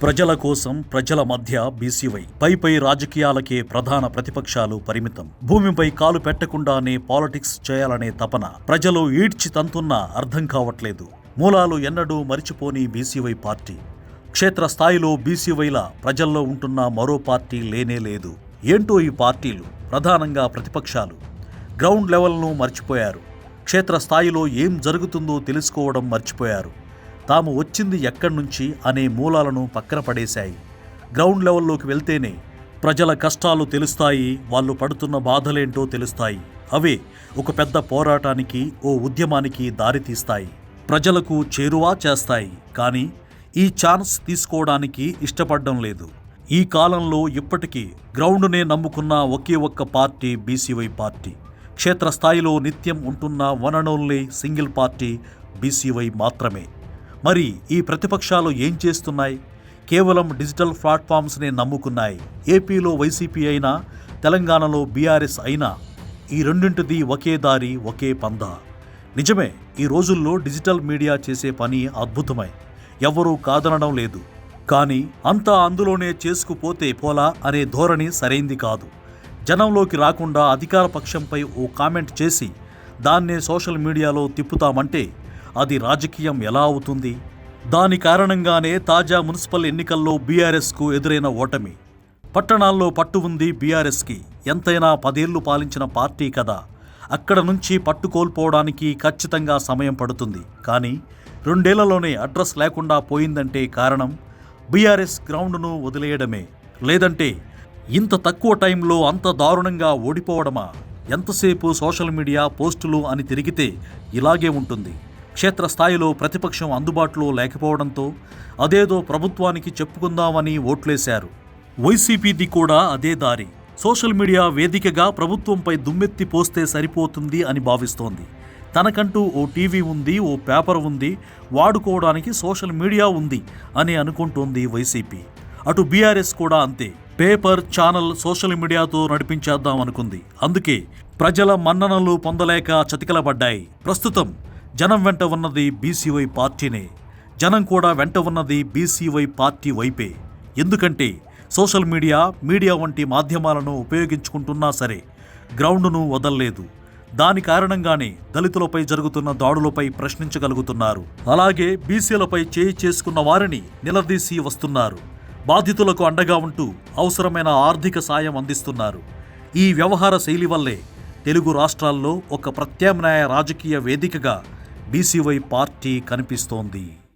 ప్రజల కోసం ప్రజల మధ్య బీసీవై పై రాజకీయాలకే ప్రధాన ప్రతిపక్షాలు పరిమితం. భూమిపై కాలు పెట్టకుండానే పాలిటిక్స్ చేయాలనే తపన ప్రజలు ఈడ్చి తంతున్నా అర్థం కావట్లేదు. మూలాలు ఎన్నడూ మరిచిపోని బీసీవై పార్టీ క్షేత్రస్థాయిలో బీసీవైల ప్రజల్లో ఉంటున్న మరో పార్టీ లేనే లేదు. ఏంటో ఈ పార్టీలు, ప్రధానంగా ప్రతిపక్షాలు గ్రౌండ్ లెవెల్ను మర్చిపోయారు. క్షేత్రస్థాయిలో ఏం జరుగుతుందో తెలుసుకోవడం మర్చిపోయారు. తాము వచ్చింది ఎక్కడి నుంచి అనే మూలాలను పక్కన పడేశాయి. గ్రౌండ్ లెవెల్లోకి వెళ్తేనే ప్రజల కష్టాలు తెలుస్తాయి, వాళ్ళు పడుతున్న బాధలేంటో తెలుస్తాయి. అవే ఒక పెద్ద పోరాటానికి, ఓ ఉద్యమానికి దారితీస్తాయి, ప్రజలకు చేరువా చేస్తాయి. కానీ ఈ ఛాన్స్ తీసుకోవడానికి ఇష్టపడడం లేదు. ఈ కాలంలో ఇప్పటికీ గ్రౌండ్నే నమ్ముకున్న ఒకే ఒక్క పార్టీ బీసీవై పార్టీ. క్షేత్రస్థాయిలో నిత్యం ఉంటున్న one and only single party BCY మాత్రమే. మరి ఈ ప్రతిపక్షాలు ఏం చేస్తున్నాయి? కేవలం డిజిటల్ ప్లాట్ఫామ్స్నే నమ్ముకున్నాయి. ఏపీలో వైసీపీ అయినా, తెలంగాణలో బీఆర్ఎస్ అయినా ఈ రెండింటిది ఒకే దారి, ఒకే పందా. నిజమే, ఈ రోజుల్లో డిజిటల్ మీడియా చేసే పని అద్భుతమే, ఎవరూ కాదనడం లేదు. కానీ అంతా అందులోనే చేసుకుపోతే పోలా అనే ధోరణి సరైంది కాదు. జనంలోకి రాకుండా అధికార పక్షంపై ఓ కామెంట్ చేసి దాన్నే సోషల్ మీడియాలో తిప్పుతామంటే అది రాజకీయం ఎలా అవుతుంది? దాని కారణంగానే తాజా మున్సిపల్ ఎన్నికల్లో బీఆర్ఎస్కు ఎదురైన ఓటమి. పట్టణాల్లో పట్టు ఉంది బీఆర్ఎస్కి. ఎంతైనా 10 ఏళ్లు పాలించిన పార్టీ కదా, అక్కడ నుంచి పట్టు కోల్పోవడానికి ఖచ్చితంగా సమయం పడుతుంది. కానీ 2 ఏళ్లలోనే అడ్రస్ లేకుండా పోయిందంటే కారణం బీఆర్ఎస్ గ్రౌండ్ను వదిలేయడమే. లేదంటే ఇంత తక్కువ టైంలో అంత దారుణంగా ఓడిపోవడమా? ఎంతసేపు సోషల్ మీడియా పోస్టులు అని తిరిగితే ఇలాగే ఉంటుంది. క్షేత్రస్థాయిలో ప్రతిపక్షం అందుబాటులో లేకపోవడంతో అదేదో ప్రభుత్వానికి చెప్పుకుందామని ఓట్లేశారు. వైసీపీది కూడా అదే దారి. సోషల్ మీడియా వేదికగా ప్రభుత్వంపై దుమ్మెత్తి పోస్తే సరిపోతుంది అని భావిస్తోంది. తనకంటూ ఓ టీవీ ఉంది, ఓ పేపర్ ఉంది, వాడుకోవడానికి సోషల్ మీడియా ఉంది అని అనుకుంటోంది వైసీపీ. అటు బీఆర్ఎస్ కూడా అంతే. పేపర్, ఛానల్, సోషల్ మీడియాతో నడిపించేద్దాం అనుకుంది. అందుకే ప్రజల మన్ననలు పొందలేక చతికిలబడ్డాయి. ప్రస్తుతం జనం వెంట ఉన్నది బీసీవై పార్టీనే. జనం కూడా వెంట ఉన్నది బీసీవై పార్టీ వైపే. ఎందుకంటే సోషల్ మీడియా వంటి మాధ్యమాలను ఉపయోగించుకుంటున్నా సరే గ్రౌండ్ను వదల్లేదు. దాని కారణంగానే దళితులపై జరుగుతున్న దాడులపై ప్రశ్నించగలుగుతున్నారు. అలాగే బీసీలపై చేయి చేసుకున్న వారిని నిలదీసి వస్తున్నారు. బాధితులకు అండగా ఉంటూ అవసరమైన ఆర్థిక సాయం అందిస్తున్నారు. ఈ వ్యవహార శైలి వల్లే తెలుగు రాష్ట్రాల్లో ఒక ప్రత్యామ్నాయ రాజకీయ వేదికగా బీసీవై పార్టీ కనిపిస్తోంది.